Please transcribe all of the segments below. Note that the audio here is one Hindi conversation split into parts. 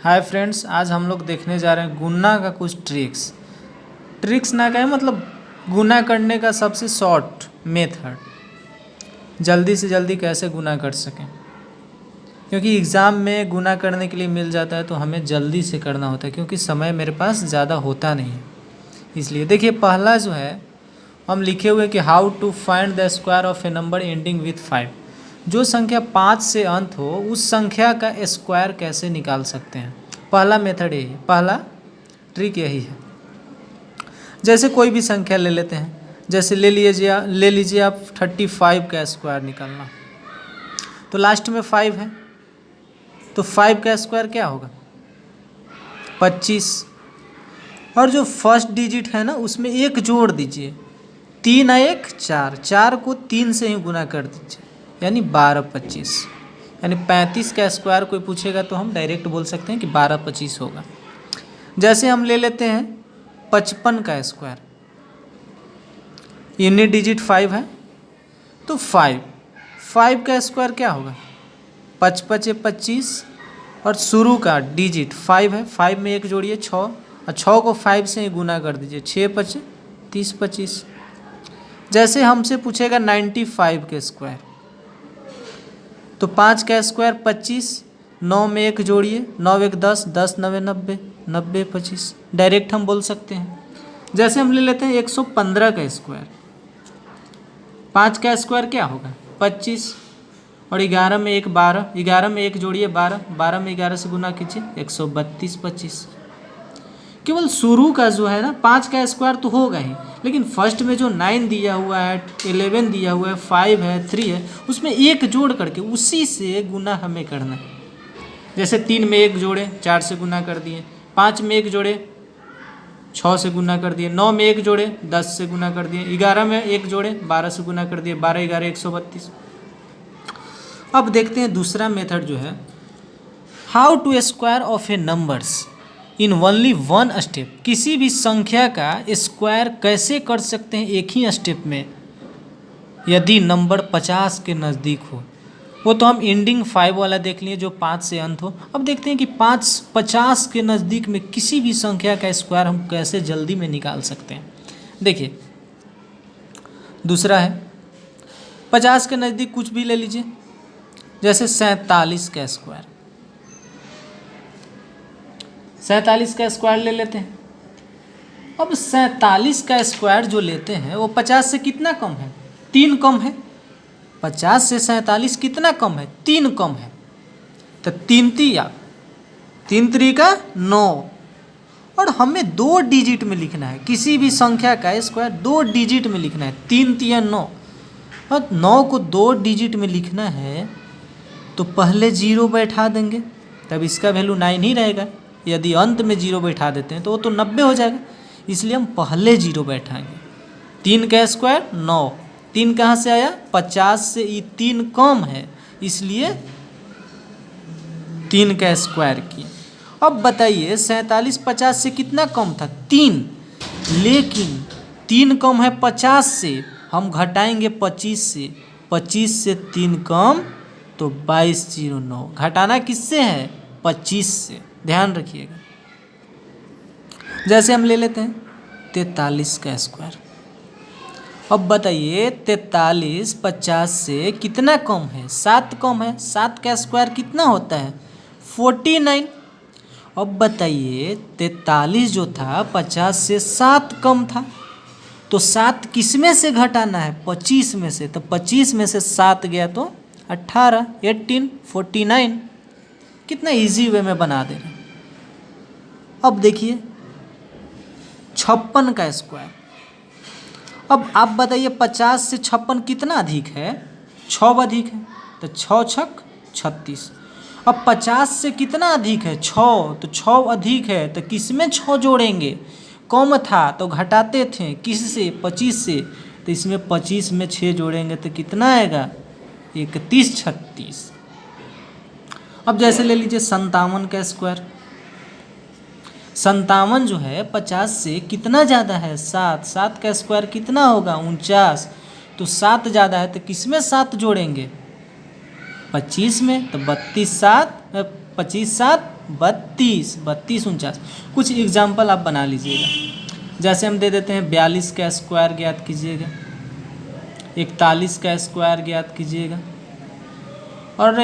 हाय फ्रेंड्स, आज हम लोग देखने जा रहे हैं गुना का कुछ ट्रिक्स ना कहें मतलब गुना करने का सबसे शॉर्ट मेथड, जल्दी से जल्दी कैसे गुना कर सकें। क्योंकि एग्ज़ाम में गुना करने के लिए मिल जाता है तो हमें जल्दी से करना होता है, क्योंकि समय मेरे पास ज़्यादा होता नहीं है। इसलिए देखिए, पहला जो है हम लिखे हुए कि how to find the square of a number ending with 5। जो संख्या 5 से अंत हो उस संख्या का स्क्वायर कैसे निकाल सकते हैं। पहला मेथड यही है, पहला ट्रिक यही है। जैसे कोई भी संख्या ले लेते हैं, जैसे ले लीजिए आप 35 का स्क्वायर निकालना, तो लास्ट में 5 है तो 5 का स्क्वायर क्या होगा 25। और जो फर्स्ट डिजिट है ना उसमें एक जोड़ दीजिए, 3 और 1 4, 4 को 3 से ही गुना कर दीजिए, यानी 12 25, यानी 35 का स्क्वायर कोई पूछेगा तो हम डायरेक्ट बोल सकते हैं कि 12 25 होगा। जैसे हम ले लेते हैं 55 का स्क्वायर, यूनिट डिजिट 5 है तो 5 का स्क्वायर क्या होगा 5 5 25, और शुरू का डिजिट 5 है, 5 में एक जोड़िए 6, और 6 को 5 से ही गुना कर दीजिए, 6 5 30 25। जैसे हमसे पूछेगा 95 के स्क्वायर, तो 5 का स्क्वायर 25, 9 में एक जोड़िए, 9 1 10, 10 9 90, 90 25, डायरेक्ट हम बोल सकते हैं। जैसे हम ले लेते हैं 115 का स्क्वायर, 5 का स्क्वायर क्या होगा 25, और 11 में एक 12, 11 में एक जोड़िए 12, 12 में 11 से गुना कीजिए 132 25। केवल शुरू का जो है ना 5 का स्क्वायर तो होगा ही, लेकिन फर्स्ट में जो 9 दिया हुआ है, 11 दिया हुआ है, 5 है, 3 है, उसमें एक जोड़ करके उसी से गुना हमें करना है। जैसे 3 में एक जोड़े 4 से गुना कर दिए, 5 में एक जोड़े 6 से गुना कर दिए, 9 में एक जोड़े 10 से गुना कर दिए, 11 में एक जोड़े 12 से गुना कर दिए, 12 11 132। अब देखते हैं दूसरा मेथड जो है, how to square of a numbers in only one step. किसी भी संख्या का स्क्वायर कैसे कर सकते हैं एक ही स्टेप में, यदि नंबर 50 के नज़दीक हो। वो तो हम एंडिंग 5 वाला देख लिए जो 5 से अंत हो। अब देखते हैं कि 50 के नज़दीक में किसी भी संख्या का स्क्वायर हम कैसे जल्दी में निकाल सकते हैं। देखिए, दूसरा है 50 के नज़दीक कुछ भी ले लीजिए, जैसे 47 का स्क्वायर, 47 का स्क्वायर ले लेते हैं। अब 47 का स्क्वायर जो लेते हैं वो 50 से कितना कम है 3 कम है। 50 से 47 कितना कम है 3 कम है, तो 3 3 का 9, और हमें 2 डिजिट में लिखना है। किसी भी संख्या का स्क्वायर 2 डिजिट में लिखना है, 3 3 9, और 9 को 2 डिजिट में लिखना है तो पहले 0 बैठा देंगे, तब इसका वैल्यू 9 ही रहेगा। यदि अंत में 0 बैठा देते हैं तो वो तो 90 हो जाएगा, इसलिए हम पहले 0 बैठाएंगे। 3 का स्क्वायर 9, 3 कहाँ से आया 50 से, ये 3 कम है इसलिए 3 का स्क्वायर किए। अब बताइए 47 50 से कितना कम था 3, लेकिन 3 कम है 50 से, हम घटाएंगे 25 से, 25 से 3 कम तो 2209। घटाना किससे है 25 से, ध्यान रखिएगा। जैसे हम ले लेते हैं 43 का स्क्वायर। अब बताइए 43 50 से कितना कम है 7 कम है, 7 का स्क्वायर कितना होता है 49। अब बताइए 43 जो था 50 से 7 कम था, तो 7 किस में से घटाना है 25 में से, तो 25 में से 7 गया तो 18 18 49। कितना इजी वे में बना दे रहे हैं। अब देखिए 56 का स्क्वायर। अब आप बताइए 50 से 56 कितना अधिक है 6 अधिक है, तो 6 छक 36। अब 50 से कितना अधिक है 6, तो 6 अधिक है, तो किस में 6 जोड़ेंगे, कम था तो घटाते थे किस से 25 से, तो इसमें 25 में 6 जोड़ेंगे तो कितना आएगा 31 36। अब जैसे ले लीजिए 57 का स्क्वायर। 57 जो है 50 से कितना ज़्यादा है 7, 7 का स्क्वायर कितना होगा 49, तो 7 ज़्यादा है तो किस में 7 जोड़ेंगे 25 में, तो 32 7 25 7 32, 32 49। कुछ एग्जाम्पल आप बना लीजिएगा, जैसे हम दे देते हैं 42 का स्क्वायर ज्ञात कीजिएगा, 41 का स्क्वायर ज्ञात कीजिएगा और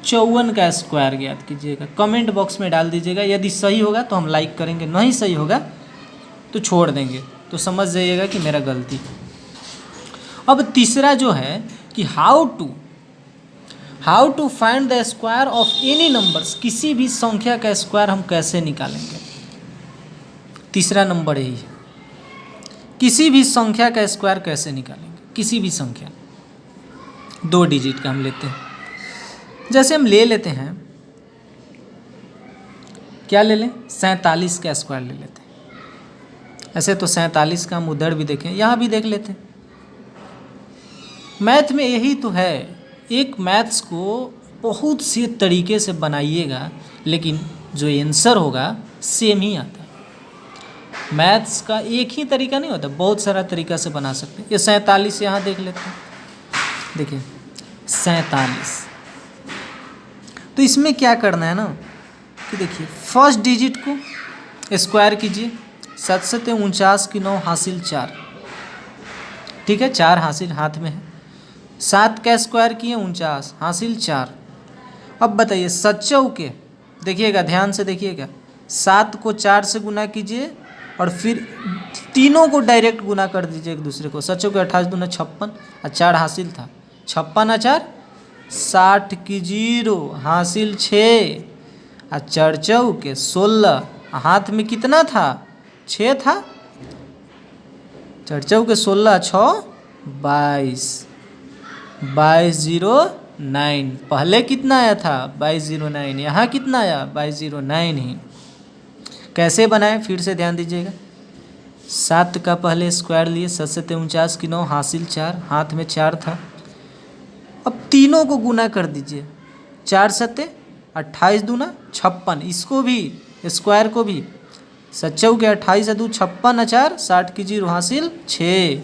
54 का स्क्वायर ज्ञात कीजिएगा। कमेंट बॉक्स में डाल दीजिएगा, यदि सही होगा तो हम लाइक करेंगे, नहीं सही होगा तो छोड़ देंगे, तो समझ जाइएगा कि मेरा गलती। अब तीसरा जो है कि how to find the square of any numbers, किसी भी संख्या का स्क्वायर हम कैसे निकालेंगे। तीसरा नंबर यही है, किसी भी संख्या का स्क्वायर कैसे निकालेंगे। किसी भी संख्या 2 डिजिट का हम लेते हैं, जैसे हम ले लेते हैं, क्या ले लें, 47 का स्क्वायर ले लेते हैं। ऐसे तो 47 का हम उधर भी देखें, यहाँ भी देख लेते हैं। मैथ में यही तो है, एक मैथ्स को बहुत से तरीके से बनाइएगा, लेकिन जो आंसर होगा सेम ही आता है। मैथ्स का एक ही तरीका नहीं होता, बहुत सारा तरीका से बना सकते हैं। ये 47 यहाँ देख लेते हैं, देखिए 47। तो इसमें क्या करना है ना कि देखिए फर्स्ट डिजिट को स्क्वायर कीजिए, 7 7 49 की 9 हासिल 4, ठीक है, 4 हासिल हाथ में है। 7 का स्क्वायर किए 49 हासिल 4। अब बताइए 7 चौके, देखिएगा ध्यान से देखिएगा, 7 को 4 से गुना कीजिए और फिर तीनों को डायरेक्ट गुना कर दीजिए एक दूसरे को। 7 चौके 28 दूना 56 और 4 हासिल था, 56 और 4 60 की 0 हासिल 6 और 4 चौके 16, हाथ में कितना था, 6 था, 4 चौके 16 6 22, 2209। पहले कितना आया था 2209, यहाँ कितना आया 2209 ही। कैसे बनाए फिर से ध्यान दीजिएगा, 7 का पहले स्क्वायर लिए, 7 7 49 की 9 हासिल 4, हाथ में 4 था। अब तीनों को गुना कर दीजिए, 4 7 28 दूना 56, इसको भी स्क्वायर को भी, 7 चौके 28 2 56 4 60 की 0 हासिल 6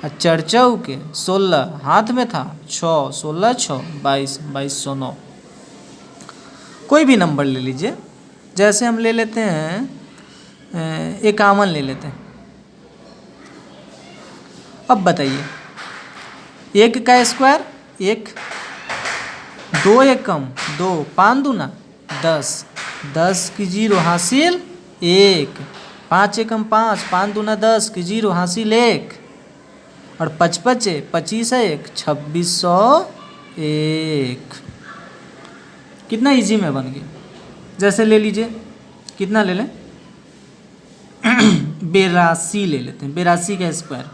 और 4 चौके 16, हाथ में था 6 16 6 22 2209। कोई भी नंबर ले लीजिए, जैसे हम ले लेते हैं 51 ले लेते हैं। अब बताइए 1 का स्क्वायर 1, 2 एकम 2, 5 दूना 10, 10 की 0 हासिल 1, 5 एकम 5, 5 दूना 10 की 0 हासिल 1 और 5 5 25 है 1, 2601। कितना इजी में बन गया। जैसे ले लीजिए, कितना ले लें 82 ले लेते हैं, 82 का स्क्वायर।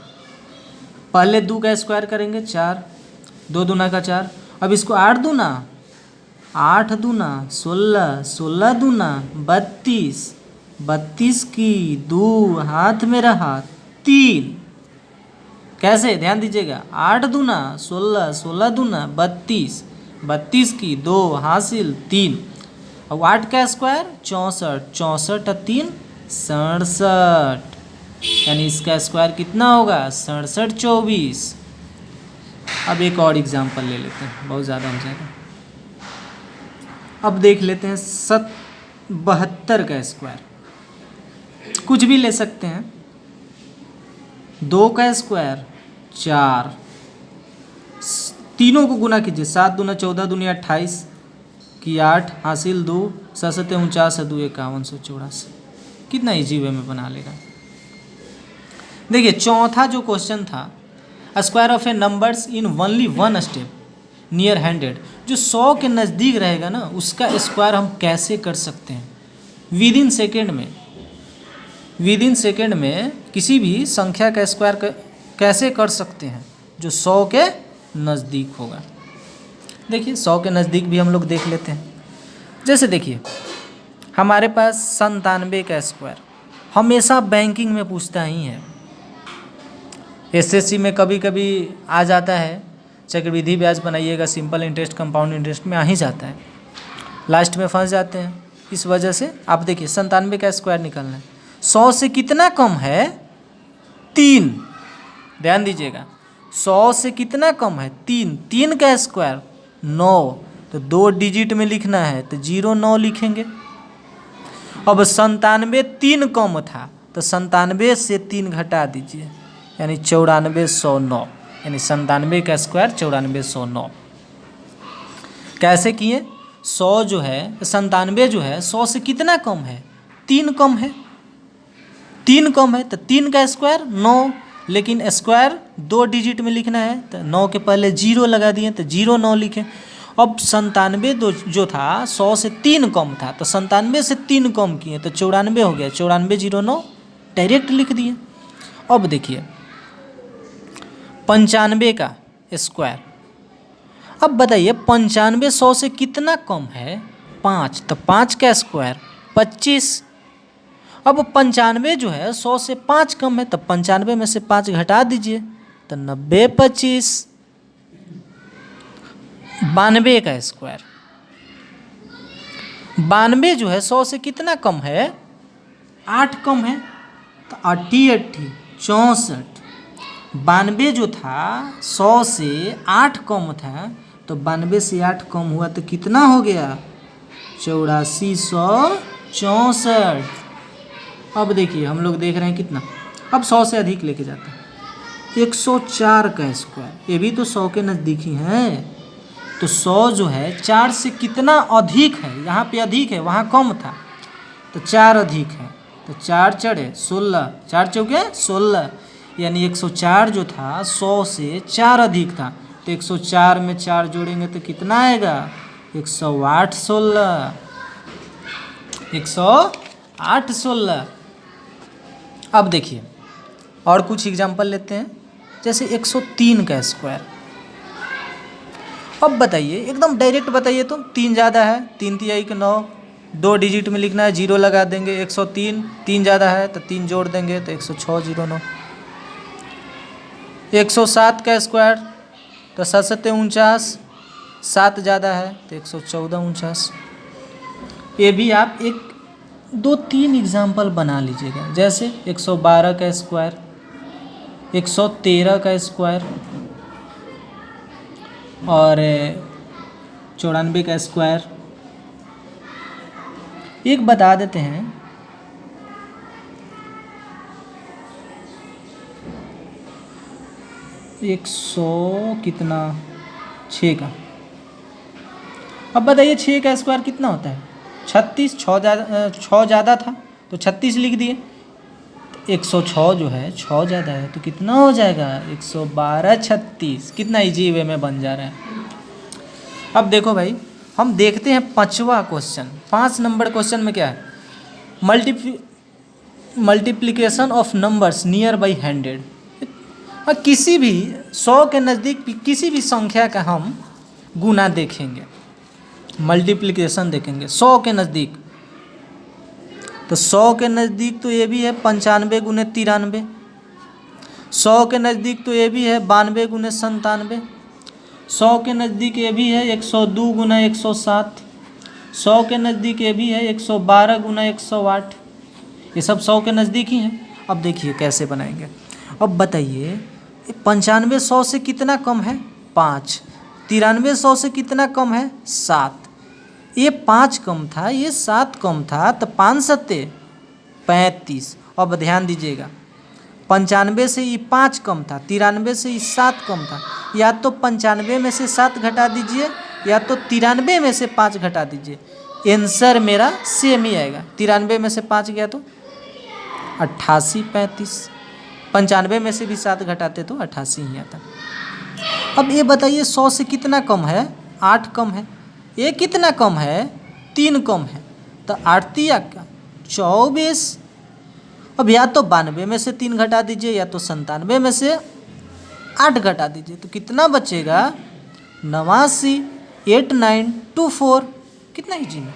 पहले 2 का स्क्वायर करेंगे 4, 2 दूना का 4, अब इसको 8 दूना 8 दूना 16, 16 दूना 32, 32 की 2 हाथ में रहा 3। कैसे ध्यान दीजिएगा, 8 दूना 16, 16 दूना 32, 32 की 2 हासिल 3। अब 8 का स्क्वायर 64, 64 3 67, यानी इसका स्क्वायर कितना होगा 67 24। अब एक और एग्जांपल ले लेते हैं, बहुत ज़्यादा हो जाएगा। अब देख लेते हैं 72 का स्क्वायर, कुछ भी ले सकते हैं। 2 का स्क्वायर 4, तीनों को गुना कीजिए, 7 दूना 14 दूनी 28 की 8 हासिल 2, 7 7 49 2 5184। कितना इजी वे में बना लेगा। देखिए चौथा जो क्वेश्चन था, square of a numbers in only 1 step near handed, जो 100 के नज़दीक रहेगा ना उसका स्क्वायर हम कैसे कर सकते हैं विद इन सेकेंड में। विद इन सेकेंड में किसी भी संख्या का स्क्वायर कैसे कर सकते हैं जो 100 के नज़दीक होगा। देखिए 100 के नज़दीक भी हम लोग देख लेते हैं। जैसे देखिए हमारे पास 97 का स्क्वायर हमेशा बैंकिंग में पूछता ही है, एसएससी में कभी कभी आ जाता है, चक्रवृद्धि ब्याज बनाइएगा, सिंपल इंटरेस्ट कंपाउंड इंटरेस्ट में आ ही जाता है, लास्ट में फंस जाते हैं। इस वजह से आप देखिए 97 का स्क्वायर निकालना है, 100 से कितना कम है 3, ध्यान दीजिएगा 100 से कितना कम है 3, 3 का स्क्वायर 9, तो तो 2 डिजिट में लिखना है तो 09 लिखेंगे। अब 97 3 कम था तो 97 से 3 घटा दीजिए, यानी 9409, यानी 97 का स्क्वायर 9409। कैसे किए? 100 जो है 97 जो है 100 से कितना कम है? 3 कम है, 3 कम है तो 3 का स्क्वायर 9, लेकिन स्क्वायर 2 डिजिट में लिखना है तो 9 के पहले 0 लगा दिए तो 09 लिखे। अब 97 जो था 100 से 3 कम था तो 97 से 3 कम किए तो 94 हो गया, 9409 डायरेक्ट लिख दिए। अब देखिए 95 का स्क्वायर, अब बताइए 95 100 से कितना कम है? 5, तो 5 का स्क्वायर 25। अब 95 जो है 100 से 5 कम है तो 95 में से 5 घटा दीजिए तो 90 25। 92 का स्क्वायर, 92 जो है 100 से कितना कम है? 8 कम है तो 88 64। 92 जो था 100 से 8 कम था तो 92 से 8 कम हुआ तो कितना हो गया? 8464। अब देखिए हम लोग देख रहे हैं कितना, अब 100 से अधिक लेके जाते हैं। 104 का स्क्वायर, ये भी तो 100 के नज़दीक ही है, तो 100 जो है 4 से कितना अधिक है? यहाँ पे अधिक है, वहाँ कम था तो 4 अधिक है तो 4 चढ़े 16, 4 चौके 16, यानी 104 जो था 100 से 4 अधिक था तो 104 में 4 जोड़ेंगे तो कितना आएगा? 108 16, 108 16। अब देखिए और कुछ एग्जांपल लेते हैं, जैसे 103 का स्क्वायर। अब बताइए एकदम डायरेक्ट बताइए तो 3 ज़्यादा है, 3 तिहाई के 9, 2 डिजिट में लिखना है, 0 लगा देंगे। 103 3 ज़्यादा है तो 3 जोड़ देंगे तो 10609। 107 का स्क्वायर तो 7 7 49, 7 ज़्यादा है तो 114 49। ये भी आप एक 2-3 एग्जाम्पल बना लीजिएगा, जैसे 112 का स्क्वायर, 113 का स्क्वायर और 94 का स्क्वायर। एक बता देते हैं, 100 कितना 6 का। अब बताइए 6 का स्क्वायर कितना होता है? 36, 6 ज़्यादा था तो 36 लिख दिए। 106 जो है 6 ज़्यादा है तो कितना हो जाएगा? 112 36। कितना इजी वे में बन जा रहा है। अब देखो भाई हम देखते हैं 5वां क्वेश्चन। 5 नंबर क्वेश्चन में क्या है? Multiplication of numbers near by 100। किसी भी 100 के नज़दीक किसी भी संख्या का हम गुना देखेंगे, मल्टीप्लिकेशन देखेंगे 100 के नज़दीक। तो 100 के नज़दीक तो ये भी है 95 गुने 93। 100 के नज़दीक तो ये भी है 92 गुने 97। 100 के नज़दीक ये भी है 102 गुना 107। 100 के नज़दीक ये भी है 112 गुना 108। ये सब 100 के नज़दीक ही हैं। अब देखिए कैसे बनाएंगे। अब बताइए 95 100 से कितना कम है? 5। 93 100 से कितना कम है? 7। ये 5 कम था, ये 7 कम था तो 5 7 35। अब ध्यान दीजिएगा 95 से ये 5 कम था, 93 से ये 7 कम था। या तो 95 में से 7 घटा दीजिए या तो 93 में से 5 घटा दीजिए, आंसर मेरा सेम ही आएगा। 93 में से 5 गया तो 88 35। 95 में से भी 7 घटाते तो 88 ही आता। अब ये बताइए 100 से कितना कम है? 8 कम है। ये कितना कम है? 3 कम है तो 8 तिया का 24। अब या तो 92 में से 3 घटा दीजिए या तो 97 में से 8 घटा दीजिए तो कितना बचेगा? 89 8924। कितना इजी है।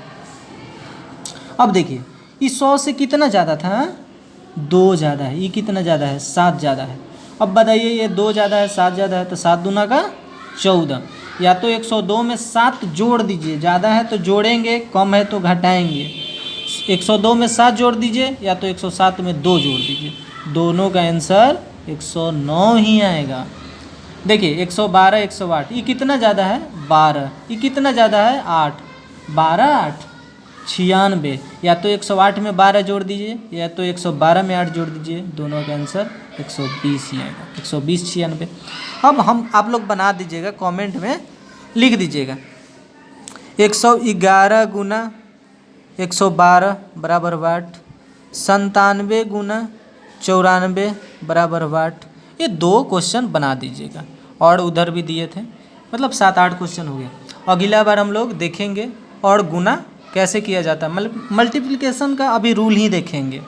अब देखिए इस 100 से कितना ज़्यादा था? 2 ज़्यादा है। ये कितना ज़्यादा है? 7 ज़्यादा है। अब बताइए ये 2 ज़्यादा है 7 ज़्यादा है तो 7 दूना का 14। या तो 102 में 7 जोड़ दीजिए, ज़्यादा है तो जोड़ेंगे, कम है तो घटाएंगे। 102 में 7 जोड़ दीजिए या तो 107 में 2 जोड़ दीजिए, दोनों का आंसर 109 ही आएगा। देखिए 112 108, ये कितना ज़्यादा है 12, ये कितना ज़्यादा है 8, 12 8 96। या तो 108 में 12 जोड़ दीजिए या तो 112 में 8 जोड़ दीजिए, दोनों का आंसर 120 ही आएगा, 120 96। अब हम आप लोग बना दीजिएगा, कमेंट में लिख दीजिएगा 111 गुना 112 बराबर 8, 97 गुना 94 बराबर 8। ये 2 क्वेश्चन बना दीजिएगा, और उधर भी दिए थे, मतलब 7-8 क्वेश्चन हो गया। अगला बार हम लोग देखेंगे और गुना कैसे किया जाता है, मतलब मल्टीप्लिकेशन का अभी रूल ही देखेंगे।